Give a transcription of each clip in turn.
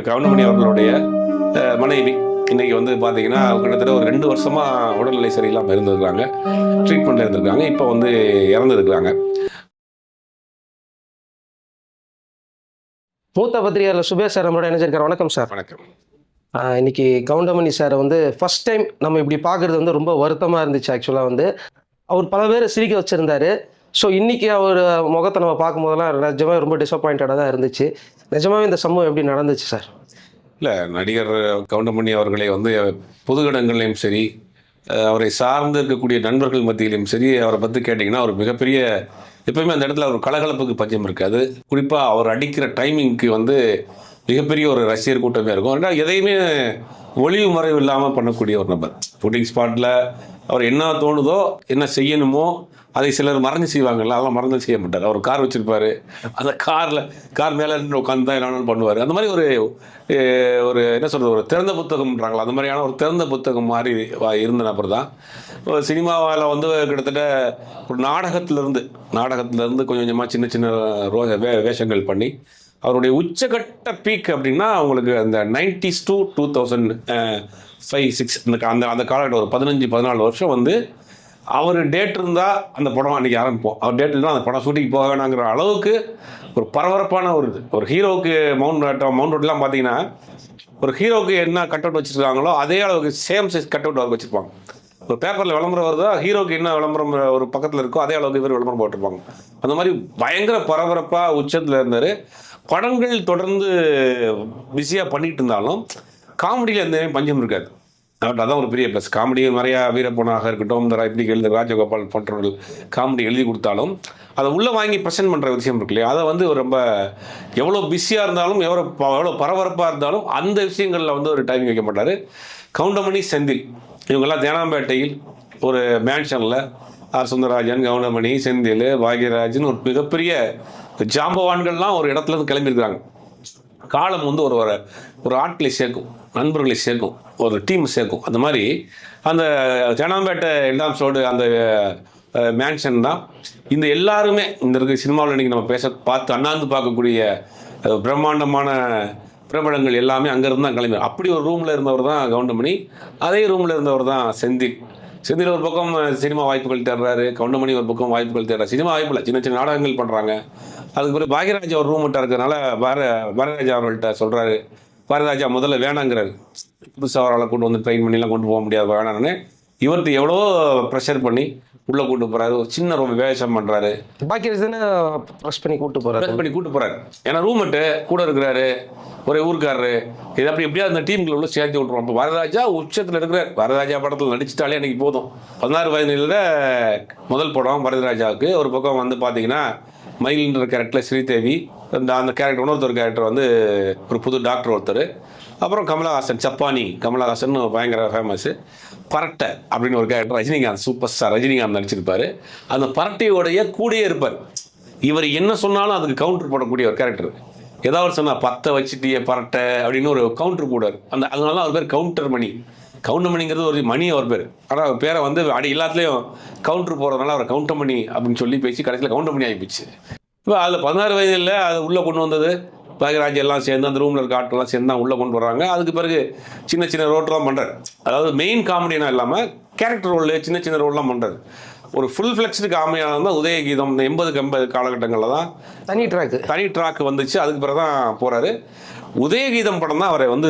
கவுண்டமணி அவர்களுடைய மனைவி இன்னைக்கு வந்து பார்த்தீங்கன்னா கிட்டத்தட்ட ஒரு 2 வருஷமா உடல்நிலை சரியில்லாமல் இருந்திருக்காங்க. ட்ரீட்மெண்ட்ல இருந்திருக்காங்க. இப்போ வந்து இறந்துருக்காங்க. மூத்த பத்திரிகையாளர் சுபேஷ் சார் நம்மளோட இணைஞ்சிருக்கார். வணக்கம் சார். வணக்கம். இன்னைக்கு கவுண்டமணி சாரை வந்து ஃபர்ஸ்ட் டைம் நம்ம இப்படி பார்க்குறது வந்து ரொம்ப வருத்தமாக இருந்துச்சு. ஆக்சுவலாக வந்து அவர் பல பேரை சிரிக்க வச்சுருந்தாரு. ஸோ இன்றைக்கி அவர் முகத்தை நம்ம பார்க்கும்போதெல்லாம் நிஜமாக ரொம்ப டிசப்பாயிண்டடாக தான் இருந்துச்சு. நிஜமாகவே இந்த சம்பவம் எப்படி நடந்துச்சு சார்? இல்லை, நடிகர் கவுண்டமணி அவர்களை வந்து பொது இடங்கள்லையும் சரி, அவரை சார்ந்து இருக்கக்கூடிய நண்பர்கள் மத்தியிலையும் சரி, அவரை பற்றி கேட்டிங்கன்னா அவர் மிகப்பெரிய எப்பவுமே அந்த இடத்துல ஒரு கலகலப்புக்கு பஞ்சம் இருக்காது. குறிப்பாக அவர் அடிக்கிற டைமிங்க்கு வந்து மிகப்பெரிய ஒரு ரசிகர் கூட்டமே இருக்கும். ஏன்னா எதையுமே ஒளிவு மறைவு இல்லாமல் பண்ணக்கூடிய ஒரு நபர். ஷூட்டிங் ஸ்பாட்டில் அவர் என்ன தோணுதோ, என்ன செய்யணுமோ அதை சிலர் மறைஞ்சு செய்வாங்கல்ல, அதெல்லாம் மறந்து செய்ய மாட்டார். அவர் கார் வச்சுருப்பார், அந்த கார் மேலே இருந்து உட்காந்து தான் என்ன பண்ணுவார். அந்த மாதிரி ஒரு ஒரு என்ன சொல்கிறது, ஒரு திறந்த புத்தகம்ன்றாங்களா, அந்த மாதிரியான ஒரு திறந்த புத்தகம் மாதிரி இருந்த நபர் தான். சினிமாவில் வந்து கிட்டத்தட்ட ஒரு நாடகத்திலேருந்து கொஞ்சம் கொஞ்சமாக சின்ன சின்ன வேஷங்கள் பண்ணி அவருடைய உச்சகட்ட பீக் அப்படின்னா அவங்களுக்கு அந்த 90s to 2005-6 அந்த காலகட்டம் ஒரு 15-14 வருஷம் வந்து அவர் டேட் இருந்தால் அந்த படம் அன்றைக்கி ஆரம்பிப்போம். அவர் டேட் இருந்தால் அந்த படம் ஷூட்டிங் போக வேணாங்கிற அளவுக்கு ஒரு பரபரப்பான ஒரு ஹீரோவுக்கு மவுண்ட் ரோட்லாம் பார்த்தீங்கன்னா ஒரு ஹீரோவுக்கு என்ன கட் அவுட் வச்சுருக்காங்களோ அதே அளவுக்கு சேம் சைஸ் கட் அவுட் அவருக்கு வச்சுருப்பாங்க. ஒரு பேப்பரில் விளம்பரம் வருதோ ஹீரோக்கு என்ன விளம்பரம் ஒரு பக்கத்தில் இருக்கோ அதே அளவுக்கு இவர் விளம்பரம் போட்டிருப்பாங்க. அந்த மாதிரி பயங்கர பரபரப்பாக உச்சத்தில் இருந்தார். படங்கள் தொடர்ந்து பிஸியாக பண்ணிகிட்டு இருந்தாலும் காமெடியில் எந்த பஞ்சம் இருக்காது. அதான் ஒரு பெரிய ப்ளஸ். காமெடி நிறையா வீரப்பனாக இருக்கட்டும், இந்த இப்படி எழுத ராஜகோபால் போன்றவர்கள் காமெடி எழுதி கொடுத்தாலும் அதை உள்ளே வாங்கி ப்ரெசென்ட் பண்ணுற விஷயம் இருக்கு இல்லையா, அதை வந்து ரொம்ப எவ்வளோ பிஸியாக இருந்தாலும் எவ்வளோ பரபரப்பாக இருந்தாலும் அந்த விஷயங்களில் வந்து ஒரு டைமிங் வைக்க மாட்டார். கவுண்டமணி, செந்தில் இவங்கெல்லாம் தேனாம்பேட்டையில் ஒரு மேன்ஷனில் சுந்தரராஜன், கவுண்டமணி, செந்தில், பாக்யராஜன் ஒரு மிகப்பெரிய ஜாம்பவான்கள்லாம் ஒரு இடத்துலேருந்து கிளம்பியிருக்காங்க. காலம் வந்து ஒரு ஆட்களை சேர்க்கும், நண்பர்களை சேர்க்கும், ஒரு டீம் சேர்க்கும். அந்த மாதிரி அந்த தேனாம்பேட்டை 2ஆம் ரோடு அந்த மேன்ஷன் தான் இந்த எல்லாருமே இந்த இருக்க சினிமாவில் இன்றைக்கி நம்ம பார்த்து அண்ணாந்து பார்க்கக்கூடிய பிரம்மாண்டமான பிரபலங்கள் எல்லாமே அங்கேருந்து தான் கிளம்பி. அப்படி ஒரு ரூமில் இருந்தவர் தான் கவுண்டமணி. அதே ரூமில் இருந்தவர் தான் செந்தில் ஒரு பக்கம் சினிமா வாய்ப்புகள் தேடுறாரு, கவுண்டமணி ஒரு பக்கம் வாய்ப்புகள் தேடுறாரு. சினிமா வாய்ப்பில் சின்ன சின்ன நாடகங்கள் பண்ணுறாங்க. அதுக்கு பிறகு பாக்யராஜா ஒரு ரூம் விட்டா இருக்கிறதுனால பாரதிராஜா அவர்கள்ட்ட சொல்கிறாரு. பாரதிராஜா முதல்ல வேணாங்கிறாரு. புதுசாக அவரால் கொண்டு வந்து ட்ரெயின் பண்ணிலாம் கொண்டு போக முடியாது வேணான்னு இவர்கிட்ட எவ்வளோ ப்ரெஷர் பண்ணி உள்ளே கூட்டு போகிறாரு. ஒரு சின்ன ரொம்ப வேஷம் பண்ணுறாரு. பாக்யராஜ் தானே ப்ரெஸ் பண்ணி கூட்டு போகிறாரு. ஏன்னா ரூம்மேட்டு கூட இருக்கிறாரு, ஒரே ஊருக்காரரு. இது எப்படியாவது அந்த டீமுக்குள்ள உள்ள சேர்த்து விட்டுருவோம். இப்போ வரராஜா உச்சத்தில் இருக்கிறார். வரராஜா படத்தில் நடிச்சிட்டாலே அன்றைக்கி போதும். 16 வயதில் முதல் படம் வரதராஜாவுக்கு. ஒரு பக்கம் வந்து பார்த்தீங்கன்னா மயில்ன்ற கேரக்டரில் ஸ்ரீதேவி, அந்த கேரக்டர் இன்னொருத்தர் கேரக்டர் வந்து ஒரு புது டாக்டர் ஒருத்தர். அப்புறம் கமலஹாசன், சப்பானி கமலஹாசன் பயங்கர ஃபேமஸ்ஸு. பரட்டை அப்படின்னு ஒரு character Rajinikanth, super star Rajinikanth நடிச்சிருப்பார். அந்த பரட்டையோடைய கூடயே இருப்பார். இவர் என்ன சொன்னாலும் அதுக்கு கவுண்டர் போடக்கூடிய ஒரு கேரக்டர். ஏதாவது சொன்னால் 10 வச்சுட்டியே பரட்டை அப்படின்னு ஒரு கவுண்டர் போடுவார். அதனால தான் அவர் பேர் கவுண்டமணிங்கிறது ஒரு மணி அவர் பேர். ஆனால் அவர் பேரை வந்து எல்லாத்துலேயும் கவுண்டர் போகிறதுனால அவர் கவுண்டமணி அப்படின்னு சொல்லி பேசி கடைசியில் கவுண்டமணி ஆகிப்போச்சு. இப்போ அதில் 16 வயதில் அதை உள்ளே கொண்டு வந்தது பாக்யராஜ் எல்லாம் சேர்ந்து அந்த ரூமில் இருக்க ஆட்கள்லாம் சேர்ந்து தான் உள்ளே கொண்டு வராங்க. அதுக்கு பிறகு சின்ன சின்ன ரோட்டெலாம் பண்ணுறாரு. அதாவது மெயின் காமெடினா இல்லாமல் கேரக்டர் ரோல் சின்ன ரோல்லாம் பண்ணுறது. ஒரு ஃபுல் ஃப்ளெக்ஸ்டு காமெடியாக இருந்தால் உதயகீதம் 80 காலகட்டங்களில் தான் தனி ட்ராக் வந்துச்சு. அதுக்கு பிறகு தான் போகிறாரு. உதயகீதம் படம் தான் அவரை வந்து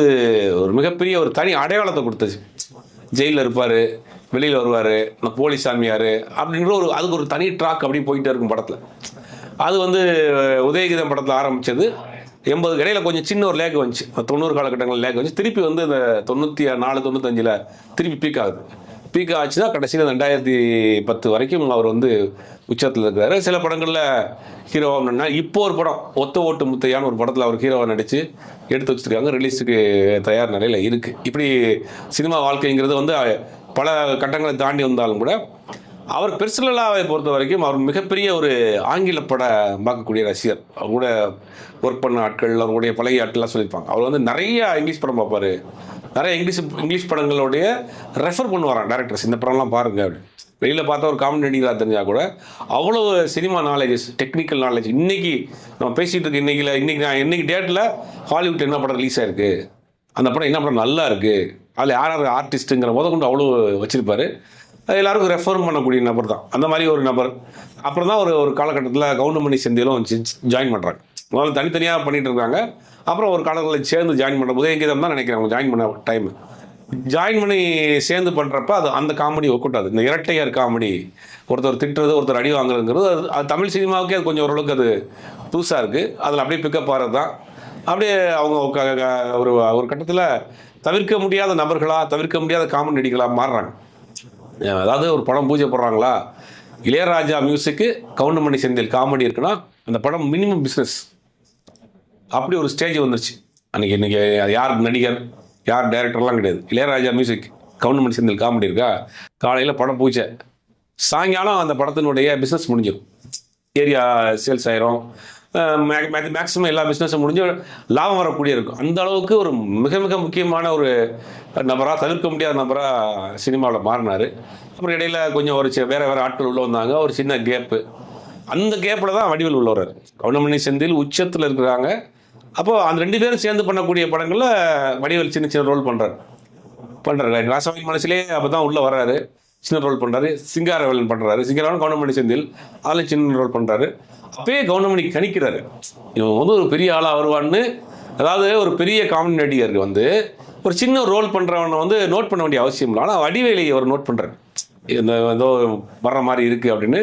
ஒரு மிகப்பெரிய ஒரு தனி அடையாளத்தை கொடுத்துச்சு. ஜெயிலில் இருப்பார், வெளியில் வருவார், இந்த போலீஸ் சாமியார் அப்படின்ற அதுக்கு ஒரு தனி ட்ராக் அப்படி போயிட்டே இருக்கும் படத்தில். அது வந்து உதயகீதம் படத்தில் ஆரம்பித்தது. 80 இடையில் கொஞ்சம் சின்ன ஒரு லேக் வந்துச்சு. 90 காலகட்டங்களில் லேக் வந்துச்சு. திருப்பி வந்து இந்த 94-95 திருப்பி பீக் ஆச்சுன்னா கடைசியில் 2010 வரைக்கும் அவர் வந்து உச்சத்தில் இருக்கிறாரு. சில படங்களில் ஹீரோவாக இப்போ ஒரு படம் ஒத்த ஓட்டு முத்தையான்னு ஒரு படத்தில் அவர் ஹீரோவாக நடித்து எடுத்து வச்சுருக்காங்க. ரிலீஸுக்கு தயார் நிலையில் இருக்குது. இப்படி சினிமா வாழ்க்கைங்கிறது வந்து பல கட்டங்களை தாண்டி வந்தாலும் கூட அவர் பெர்சனலாவை பொறுத்த வரைக்கும் அவர் மிகப்பெரிய ஒரு ஆங்கில பட பார்க்கக்கூடிய ரசிகர். அவர் கூட ஒர்க் பண்ண ஆட்கள், அவருடைய பழைய ஆட்கள்லாம் சொல்லியிருப்பாங்க. அவர் வந்து நிறைய இங்கிலீஷ் படம் பார்ப்பார். நிறைய இங்கிலீஷ் படங்களுடைய ரெஃபர் பண்ணுவாராம் டேரக்டர்ஸ், இந்த படம்லாம் பாருங்க அப்படின்னு. வெளியில் பார்த்தா ஒரு காமெடி நடிகராக தெரிஞ்சால் கூட அவ்வளோ சினிமா நாலேஜஸ், டெக்னிக்கல் நாலேஜ். இன்றைக்கி நம்ம பேசிகிட்டு இருக்க இன்னைக்கு டேட்டில் ஹாலிவுட் என்ன படம் ரிலீஸ் ஆயிருக்கு, அந்த படம் என்ன படம் நல்லா இருக்குது, அதில் யார் யார் ஆர்டிஸ்ட்டுங்கிற கொண்டு அவ்வளோ வச்சுருப்பார். எல்லாருக்கும் ரெஃபர் பண்ணக்கூடிய நபர் தான், அந்த மாதிரி ஒரு நபர். அப்புறம் தான் ஒரு காலகட்டத்தில் கவுண்டமணி செந்திலும் ஜாயின் பண்ணுறாங்க. முதல்ல தனித்தனியாக பண்ணிகிட்டு இருக்காங்க. அப்புறம் ஒரு காலத்தில் சேர்ந்து ஜாயின் பண்ணும்போது எங்கேதான் தான் நினைக்கிறேன் அவங்க ஜாயின் பண்ண டைம். ஜாயின் பண்ணி சேர்ந்து பண்ணுறப்ப அது அந்த காமெடி ஒக்கூட்டாது. இந்த இரட்டையர் காமெடி, ஒருத்தர் திட்டுறது ஒருத்தர் அடி வாங்குறதுங்கிறது அது தமிழ் சினிமாவுக்கே அது கொஞ்சம் ஓரளவுக்கு அது புதுசாக இருக்குது. அதில் அப்படியே பிக்கப் ஆகிறது தான். அப்படியே அவங்க ஒரு கட்டத்தில் தவிர்க்க முடியாத நபர்களாக, தவிர்க்க முடியாத காமெடி நடிகர்களாக மாறுறாங்க. அதாவது ஒரு படம் பூஜை போடுறாங்களா, இளையராஜா மியூசிக்கு கவுண்டமணி செந்தில் காமெடி இருக்குன்னா அந்த படம் மினிமம் பிஸ்னஸ். அப்படி ஒரு ஸ்டேஜ் வந்துருச்சு இன்னைக்கு யார் நடிகர் யார் டைரக்டர்லாம் கிடையாது. இளையராஜா மியூசிக் கவுண்டமணி செந்தில் காமெடி இருக்கா, காலையில் படம் பூஜை, சாயங்காலம் அந்த படத்தினுடைய பிஸ்னஸ் முடிஞ்சிடும். ஏரியா சேல்ஸ் ஆயிரும், மேக்ஸிமம் எல்லா பிஸ்னஸும் முடிஞ்சு லாபம் வரக்கூடிய இருக்கும். அந்த அளவுக்கு ஒரு மிக மிக முக்கியமான ஒரு நபராக, தவிர்க்க முடியாத நபராக சினிமாவில் மாறினார். அப்புறம் இடையில கொஞ்சம் வேறு ஆட்கள் உள்ளே வந்தாங்க, ஒரு சின்ன கேப்பு. அந்த கேப்பில் தான் வடிவேல் உள்ள வர்றாரு. கவுண்டமணி செந்தில் உச்சத்தில் இருக்கிறாங்க. அப்போது அந்த 2 பேரும் சேர்ந்து பண்ணக்கூடிய படங்களில் வடிவேல் சின்ன சின்ன ரோல் பண்ணுறாரு. ராசாவின் மனசிலே அப்போ தான் உள்ளே வர்றாரு, சின்ன ரோல் பண்ணுறாரு. சிங்காரவேலன் பண்ணுறாரு, சிங்காரவேலன் கவுண்டமணி செந்தில் அதில் சின்ன ரோல் பண்ணுறாரு. அப்பயே கவுண்டமணி கணிக்கிறாரு, இவன் ஒரு பெரிய ஆளாக வருவான்னு. அதாவது ஒரு பெரிய காமெடி நடிகருக்கு ஒரு சின்ன ரோல் பண்ணுறவனை நோட் பண்ண வேண்டிய அவசியம் இல்லை. ஆனால் வடிவேலை அவர் நோட் பண்ணுறாரு, இந்த ஏதோ வர்ற மாதிரி இருக்குது அப்படின்னு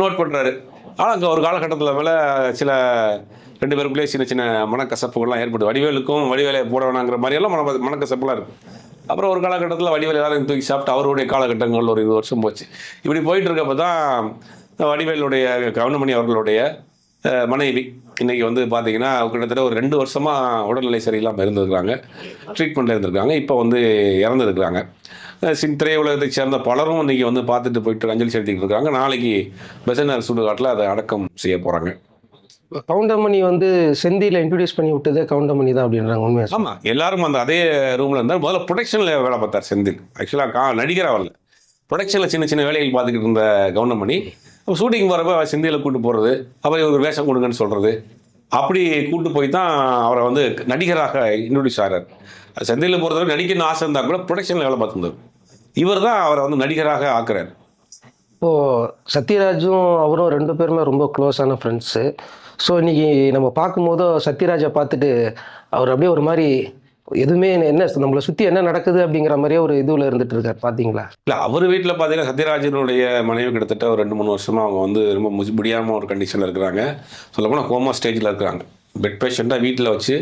நோட் பண்ணுறாரு. ஆனால் அங்கே ஒரு காலகட்டத்தில் மேலே சில 2 பேருக்குள்ளேயே சின்ன சின்ன மனக்கசப்புகள்லாம் ஏற்படுது. வடிவேலை போட வேணாங்கிற மாதிரியெல்லாம் மனக்கசப்புலாம் இருக்குது. அப்புறம் ஒரு காலகட்டத்தில் வடிவேல் எல்லாரும் தூக்கி சாப்பிட்டு அவருடைய காலகட்டங்கள் ஒரு 20 வருஷம் போச்சு. இப்படி போயிட்டு இருக்கப்போ தான் வடிவேலுடைய கவுண்டமணி அவர்களுடைய மனைவி இன்றைக்கி பார்த்தீங்கன்னா கிட்டத்தட்ட ஒரு 2 வருஷமாக உடல்நிலை சரியில்லாமல் இருந்திருக்கிறாங்க, ட்ரீட்மெண்ட்டில் இருந்திருக்காங்க. இப்போ இறந்துருக்குறாங்க. திரையுலகத்தை சேர்ந்த பலரும் இன்றைக்கி பார்த்துட்டு போயிட்டு அஞ்சலி செலுத்திக்கிட்டு இருக்காங்க. நாளைக்கு பெசன்னர் சுடுகாட்டில் அதை அடக்கம் செய்ய போகிறாங்க. கவுண்டமணி செந்தியில் இன்ட்ரடியூஸ் பண்ணி விட்டதே கவுண்டமணி தான் அப்படின்றாங்க. உண்மையாக? ஆமாம், எல்லாரும் அதே ரூமில் இருந்தால் முதல்ல ப்ரொடக்ஷனில் வேலை பார்த்தார் செந்தில். ஆக்சுவலாக நடிகராக வரல, ப்ரொடக்ஷனில் சின்ன சின்ன வேலைகள் பார்த்துக்கிட்டு இருந்த கவுண்டமணி அப்போ ஷூட்டிங் போகிறப்ப செந்தியில் கூப்பிட்டு போகிறது, அப்புறம் இவருக்கு வேஷம் கொடுங்கன்னு சொல்கிறது, அப்படி கூப்பிட்டு போய் தான் அவரை நடிகராக இன்ட்ரடியூஸ் ஆகிறார். செந்தியில் பொறுத்தவரை நடிக்கணும்னு ஆசை இருந்தால் கூட ப்ரொடக்ஷனில் வேலை பார்த்துருந்தார். இவர் தான் அவரை நடிகராக ஆக்குறார். இப்போது சத்யராஜும் அவரும் 2 பேருமே ரொம்ப க்ளோஸான ஃப்ரெண்ட்ஸு. ஸோ இன்றைக்கி நம்ம பார்க்கும்போது சத்யராஜை பார்த்துட்டு அவர் அப்படியே ஒரு மாதிரி எதுவுமே என்ன நம்மளை சுற்றி என்ன நடக்குது அப்படிங்கிற மாதிரியே ஒரு இதுவில் இருந்துட்டு இருக்கார். பார்த்தீங்களா? இல்லை, அவர் வீட்டில் பார்த்தீங்கன்னா சத்யராஜனுடைய மனைவி கிட்டத்தட்ட ஒரு 2-3 வருஷமாக அவங்க ரொம்ப முடியாமல் ஒரு கண்டிஷனில் இருக்கிறாங்க. சொல்லப்போனால் கோமா ஸ்டேஜில் இருக்கிறாங்க. பெட் பேஷண்ட்டாக வீட்டில் வச்சு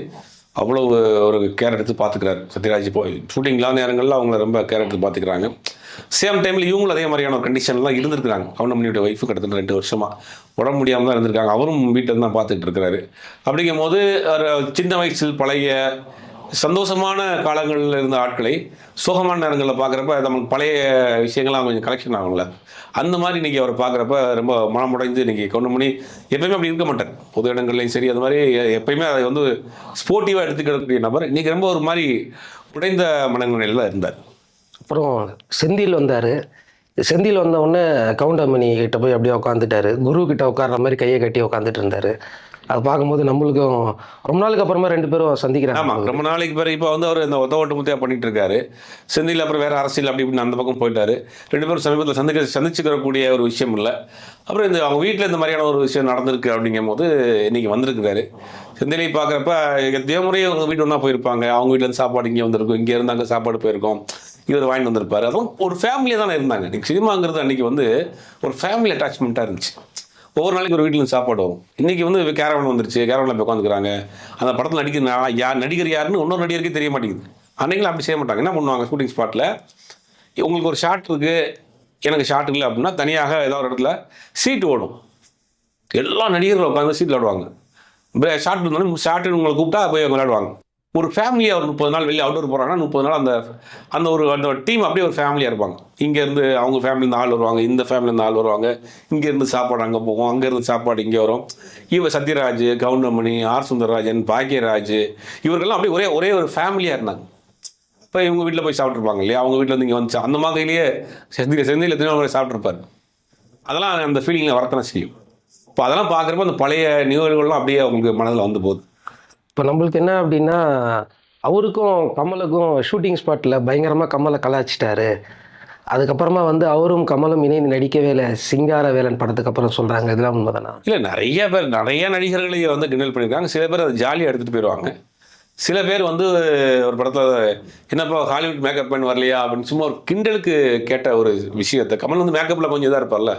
அவ்வளோ ஒரு கேர் எடுத்து பார்த்துக்கிறாரு சத்யராஜ். போய் ஷூட்டிங் இல்லாத நேரங்களில் அவங்கள ரொம்ப கேர் எடுத்து பார்த்துக்கிறாங்க. சேம் டைமில் இவங்களும் அதே மாதிரியான ஒரு கண்டிஷன்லாம் இருந்திருக்கிறாங்க. கவுண்டமணியோட ஒய்ஃபு கிட்டத்தட்ட 2 வருஷமாக உடம்பு முடியாமல் தான் இருந்திருக்காங்க. அவரும் வீட்டில் தான் பார்த்துட்டு இருக்கிறாரு. அப்படிங்கும் போது சின்ன வயசில் பழைய சந்தோஷமான காலங்களில் இருந்த ஆட்களை சோகமான நேரங்களில் பார்க்குறப்ப நமக்கு பழைய விஷயங்கள்லாம் கொஞ்சம் கலெக்ஷன் ஆகும்ல, அந்த மாதிரி இன்றைக்கி அவரை பார்க்குறப்ப ரொம்ப மனமுடைந்து இன்றைக்கி கவுண்டமணி எப்பயுமே அப்படி இருக்க மாட்டார். பொது இடங்கள்லையும் சரி, அது மாதிரி எப்பயுமே அதை ஸ்போர்ட்டிவாக எடுத்துக்கிடக்கூடிய நபர் இன்றைக்கி ரொம்ப ஒரு மாதிரி உடைந்த மனநிலையில் தான் இருந்தார். அப்புறம் செந்தில் வந்தார். செந்தில் வந்த உடனே கவுண்டமணி கிட்ட போய் அப்படியே உட்காந்துட்டாரு. குரு கிட்ட உட்கார்ற மாதிரி கையை கட்டி உட்காந்துட்டு இருந்தார். அது பார்க்கும்போது நம்மளுக்கும் ரொம்ப நாளுக்கு அப்புறமா 2 பேரும் சந்திக்கிறாங்க. ஆமாம், ரொம்ப நாளைக்கு பிறகு இப்போ அவர் இந்த ஒத்த முத்தையாக பண்ணிட்டு இருக்காரு. செந்தில் அப்புறம் வேறு அரசியல் அப்படி இப்படின்னு அந்த பக்கம் போயிட்டாரு. 2 பேரும் சமீபத்தில் சந்திச்சுக்கிறக்கூடிய ஒரு விஷயம் இல்லை. அப்புறம் அவங்க வீட்டில் இந்த மாதிரியான ஒரு விஷயம் நடந்திருக்கு அப்படிங்கும் போது இன்றைக்கி வந்திருக்கிறாரு. செந்திலை பார்க்குறப்ப எத்தனையோ முறையும் அவங்க வீட்டு ஒன்றா போயிருப்பாங்க. அவங்க வீட்டிலேருந்து சாப்பாடு இங்கே வந்திருக்கும், இங்கே இருந்து அங்கே சாப்பாடு போயிருக்கோம், இவர் வாங்கிட்டு வந்திருப்பார். அதுவும் ஒரு ஃபேமிலியாக தானே இருந்தாங்க. இன்றைக்கி சினிமாங்கிறது அன்றைக்கி ஒரு ஃபேமிலி அட்டாச்மெண்ட்டாக இருந்துச்சு. ஒவ்வொரு நாளைக்கு ஒரு வீட்டில் சாப்பாடு வரும். இன்றைக்கி கேரவன் வந்துருச்சு, கேரவனில் போய் உட்காந்துக்கிறாங்க. அந்த படத்தில் நடிகர் யாருன்னு இன்னொரு நடிகருக்கே தெரிய மாட்டேங்குது. அன்றைக்கெலாம் அப்படி செய்ய மாட்டாங்க. என்ன பண்ணுவாங்க, ஷூட்டிங் ஸ்பாட்டில் உங்களுக்கு ஒரு ஷாட் இருக்குது, எனக்கு ஷாட் இல்லை அப்படின்னா தனியாக ஏதோ ஒரு இடத்துல சீட்டு ஓடும். எல்லா நடிகர்களும் உட்காந்து சீட்டில் விளாடுவாங்க. ஷாட் இருந்தாலும் ஷாட்டு உங்களை கூப்பிட்டா போய் விளையாடுவாங்க. ஒரு ஃபேமிலியாக ஒரு 30 நாள் வெளியே அவுட்டோர் போகிறாங்கன்னா 30 நாள் அந்த டீம் அப்படியே ஒரு ஃபேமிலியாக இருப்பாங்க. இங்கேருந்து அவங்க ஃபேமிலிருந்து ஆள் வருவாங்க, இந்த ஃபேமிலிருந்து ஆள் வருவாங்க, இங்கேருந்து சாப்பாடு அங்கே போகும், அங்கேருந்து சாப்பாடு இங்கே வரும். சத்யராஜ், கவுண்டமணி, ஆர் சுந்தரராஜன், பாக்யராஜ், இவர்கள்லாம் அப்படியே ஒரே ஒரு ஃபேமிலியாக இருந்தாங்க. இப்போ இவங்க வீட்டில் போய் சாப்பிட்ருப்பாங்க இல்லையா, அவங்க வீட்டில் வந்து இங்கே வந்துச்சு அந்த மாதிரிலேயே செந்தில் எத்தனையோ முறை சாப்பிட்ருப்பாரு. அதெல்லாம் அந்த ஃபீலிங்கில் வரத்தனை செய்யும். இப்போ அதெல்லாம் பார்க்குறப்ப அந்த பழைய நிகழ்வுகள்லாம் அப்படியே அவங்களுக்கு மனதில் வந்து போகுது. இப்போ நம்மளுக்கு என்ன அப்படின்னா, அவருக்கும் கமலுக்கும் ஷூட்டிங் ஸ்பாட்டில் பயங்கரமாக கமலை கலாய்ச்சிட்டாரு. அதுக்கப்புறமா வந்து அவரும் கமலும் இணைந்து நடிக்கவே இல்லை சிங்கார வேலன் படத்துக்கு அப்புறம் சொல்கிறாங்க. இதெல்லாம் உண்மைதானா? இல்லை, நிறைய நடிகர்களை வந்து கிண்டல் பண்ணியிருக்காங்க. சில பேர் அதை ஜாலியாக எடுத்துகிட்டு போயிடுவாங்க. சில பேர் வந்து ஒரு படத்தில் என்னப்பா ஹாலிவுட் மேக்கப் பண்ணி வரலையா அப்படின்னு சும்மா ஒரு கிண்டலுக்கு கேட்ட ஒரு விஷயத்தை, கமல் வந்து மேக்கப்பில் கொஞ்சம் இதாக இருப்பார்ல,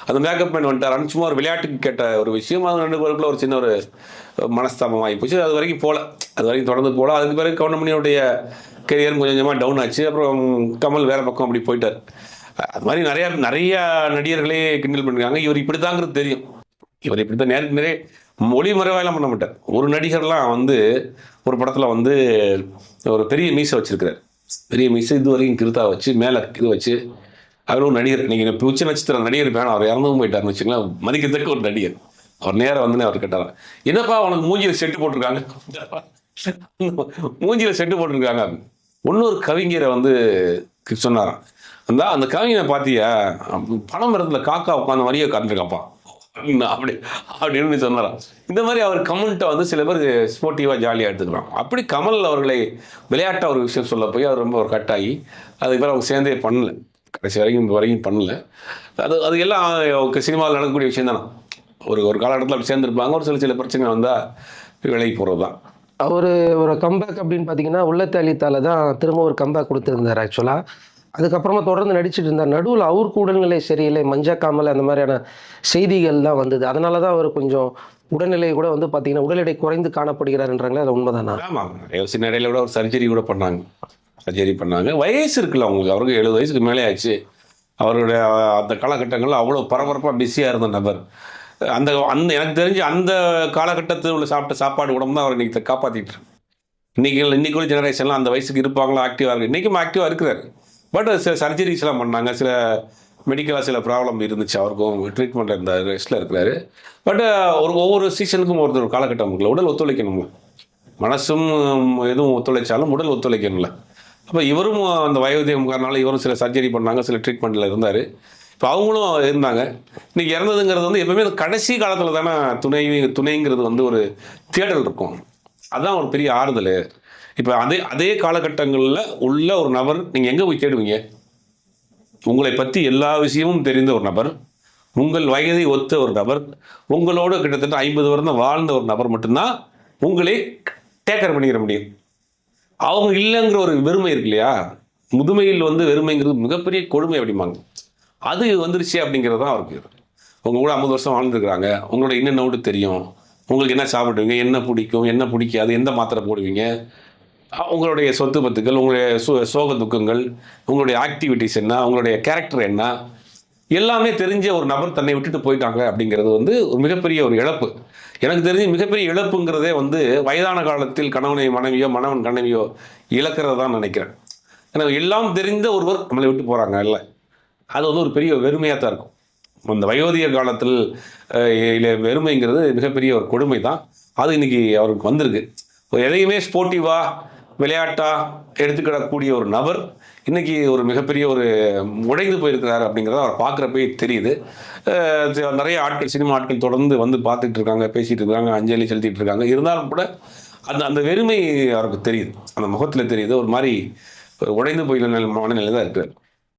அந்த மேக்கப் பண்ணி வந்துட்டார் சும்மா ஒரு விளையாட்டுக்கு கேட்ட ஒரு விஷயம். அது 2 பேருக்குள்ள ஒரு சின்ன ஒரு மனஸ்தாபம் ஆகி போச்சு. அது வரைக்கும் தொடர்ந்து போகல. அதுக்கு பிறகு கவுண்டமணியோடைய கெரியர் கொஞ்சம் கொஞ்சமாக டவுன் ஆச்சு. அப்புறம் கமல் வேறு பக்கம் அப்படி போயிட்டார். அது மாதிரி நிறைய நடிகர்களே கிண்டல் பண்ணிருக்காங்க. இவர் இப்படி தாங்கிறது தெரியும். இவர் இப்படி தான் நேருக்கு நிறைய மொழி மறைவாயெல்லாம் பண்ண மாட்டார். ஒரு நடிகர்லாம் வந்து ஒரு படத்தில் வந்து ஒரு பெரிய மீசை வச்சிருக்கிறார். பெரிய மீசை இது வரைக்கும் கிருத்தா வச்சு மேலே இது வச்சு அவர் ஒரு நடிகர். நீங்கள் உச்ச நட்சத்திர நடிகர் வேணும், அவர் இறந்தும் போயிட்டார்னு வச்சுக்கலாம். மதிக்கத்தக்க ஒரு நடிகர். அவர் நேரம் வந்து அவர் கேட்டார், என்னப்பா உனக்கு மூஞ்சியில் செட்டு போட்டிருக்காங்க, மூஞ்சியில் செட்டு போட்டிருக்காங்க. இன்னொரு கவிஞரை வந்து சொன்னாராம், அந்த கவிஞரை பார்த்தியா பணம் மரத்தில் காக்கா உட்காந்த மாதிரியே உட்காந்துருக்காப்பா அப்படின்னு சொன்னாராம். இந்த மாதிரி அவர் கமெண்ட்டை வந்து சில பேர் ஸ்போர்ட்டிவாக ஜாலியாக எடுத்துக்கலாம். அப்படி கமல் அவர்களை விளையாட்டாக ஒரு விஷயம் சொல்ல போய் அவர் ரொம்ப ஒரு கட்டாகி அதுக்கு பேர் அவங்க சேர்ந்தே பண்ணல. கடைசி வரைக்கும் பண்ணல. அது எல்லாம் சினிமாவில் நடக்கக்கூடிய விஷயம் தானே. ஒரு காலகட்டத்தில் அப்படி சேர்ந்துருப்பாங்க. ஒரு சில பிரச்சனை வந்தால் விலகி போகிறது தான். அவர் ஒரு கம்பேக் அப்படின்னு பார்த்தீங்கன்னா உள்ளத்தளித்தால தான் திரும்ப ஒரு கம்பேக் கொடுத்துருந்தார் ஆக்சுவலாக. அதுக்கப்புறமா தொடர்ந்து நடிச்சிட்டு இருந்தார். நடுவில் அவருக்கு உடல்நிலை சரியில்லை, மஞ்சக்காமல் அந்த மாதிரியான செய்திகள் தான் வந்தது. அதனால தான் அவர் கொஞ்சம் உடல்நிலை கூட வந்து பார்த்தீங்கன்னா உடல் எடை குறைந்து காணப்படுகிறாருன்றாங்களே, அது உண்மைதானா? ஆமாம், சின்ன இடையில கூட ஒரு சர்ஜரி பண்ணாங்க. வயசு இருக்குல்ல அவங்களுக்கு, அவருக்கு 70 வயசுக்கு மேலே ஆச்சு. அவருடைய அந்த காலகட்டங்களில் அவ்வளோ பரபரப்பாக பிஸியாக இருந்த நபர். அந்த எனக்கு தெரிஞ்சு அந்த காலகட்டத்தில் உள்ள சாப்பிட்ட சாப்பாடு உடம்பு தான் அவர் இன்றைக்கி காப்பாற்றிட்டு இருக்கு. இன்றைக்குள்ள ஜெனரேஷன்லாம் அந்த வயசுக்கு இருப்பாங்களா, ஆக்டிவாக இருக்குது. இன்றைக்கும் ஆக்டிவாக இருக்கிறாரு. பட் சில சர்ஜரிஸ்லாம் பண்ணாங்க. சில மெடிக்கலாக சில ப்ராப்ளம் இருந்துச்சு. அவருக்கும் ட்ரீட்மெண்ட் இருந்தார், ரெஸ்ட்டில் இருக்கிறாரு. பட் ஒவ்வொரு சீசனுக்கும் ஒரு காலகட்டம் இருக்குல்ல, உடல் ஒத்துழைக்கணும்ல. மனசும் எதுவும் ஒத்துழைச்சாலும் உடல் ஒத்துழைக்கணும்ல. அப்போ இவரும் அந்த வயோதிகம்காரனால இவரும் சில சர்ஜரி பண்ணாங்க, சில ட்ரீட்மெண்ட்டில் இருந்தார். இப்போ அவங்களும் இருந்தாங்க. இன்றைக்கி இறந்ததுங்கிறது வந்து எப்பவுமே கடைசி காலத்தில் தானே துணைங்கிறது வந்து ஒரு தேடல் இருக்கும். அதுதான் ஒரு பெரிய ஆறுதல். இப்போ அதே காலகட்டங்களில் உள்ள ஒரு நபர் நீங்கள் எங்கே போய் தேடுவீங்க? உங்களை பற்றி எல்லா விஷயமும் தெரிந்த ஒரு நபர், உங்கள் வயதை ஒத்த ஒரு நபர், உங்களோட கிட்டத்தட்ட 50 வருடம் வாழ்ந்த ஒரு நபர் மட்டும்தான் உங்களை டேக்கர் பண்ணிக்கிற முடியும். அவங்க இல்லைங்கிற ஒரு வெறுமை இருக்கு இல்லையா, முதுமையில் வந்து வெறுமைங்கிறது மிகப்பெரிய கொடுமை அப்படிம்பாங்க. அது வந்துருச்சு அப்படிங்கிறது தான் அவருக்கு. உங்க கூட 50 வருஷம் வாழ்ந்துருக்குறாங்க, உங்களோட இன்னொன்று தெரியும், உங்களுக்கு என்ன சாப்பிடுவீங்க, என்ன பிடிக்கும், என்ன பிடிக்காது, எந்த மாத்திரை போடுவீங்க, உங்களுடைய சொத்து பத்துக்கள், உங்களுடைய சோக துக்கங்கள், உங்களுடைய ஆக்டிவிட்டிஸ் என்ன, உங்களுடைய கேரக்டர் என்ன, எல்லாமே தெரிஞ்ச ஒரு நபர் தன்னை விட்டுட்டு போயிட்டாங்க அப்படிங்கிறது வந்து ஒரு மிகப்பெரிய ஒரு இழப்பு. எனக்கு தெரிஞ்சு மிகப்பெரிய இழப்புங்கிறதே வந்து வயதான காலத்தில் கணவனை மனைவியோ மணவன் கணவியோ இழக்கிறத தான் நினைக்கிறேன். ஏன்னா எல்லாம் தெரிந்த ஒருவர் நம்மளை விட்டு போகிறாங்க இல்லை, அது வந்து ஒரு பெரிய வெறுமையாக தான் இருக்கும். அந்த வயோதிக காலத்தில் வெறுமைங்கிறது மிகப்பெரிய ஒரு கொடுமை தான். அது இன்னைக்கு அவருக்கு வந்திருக்கு. எதையுமே ஸ்போர்ட்டிவாக விளையாட்டாக எடுத்துக்கிடக்கூடிய ஒரு நபர் இன்றைக்கி ஒரு மிகப்பெரிய ஒரு உடைந்து போயிருக்கிறார் அப்படிங்கிறத அவர் பார்க்குறப்பே தெரியுது. நிறைய ஆட்கள், சினிமா ஆட்கள் தொடர்ந்து வந்து பார்த்துட்டு இருக்காங்க, பேசிகிட்டு இருக்காங்க, அஞ்சலி செலுத்திட்டு இருக்காங்க. இருந்தாலும் கூட அந்த வெறுமை அவருக்கு தெரியுது, அந்த முகத்தில் தெரியுது. ஒரு மாதிரி உடைந்து போயின மனநிலை தான் இருக்கிறார்.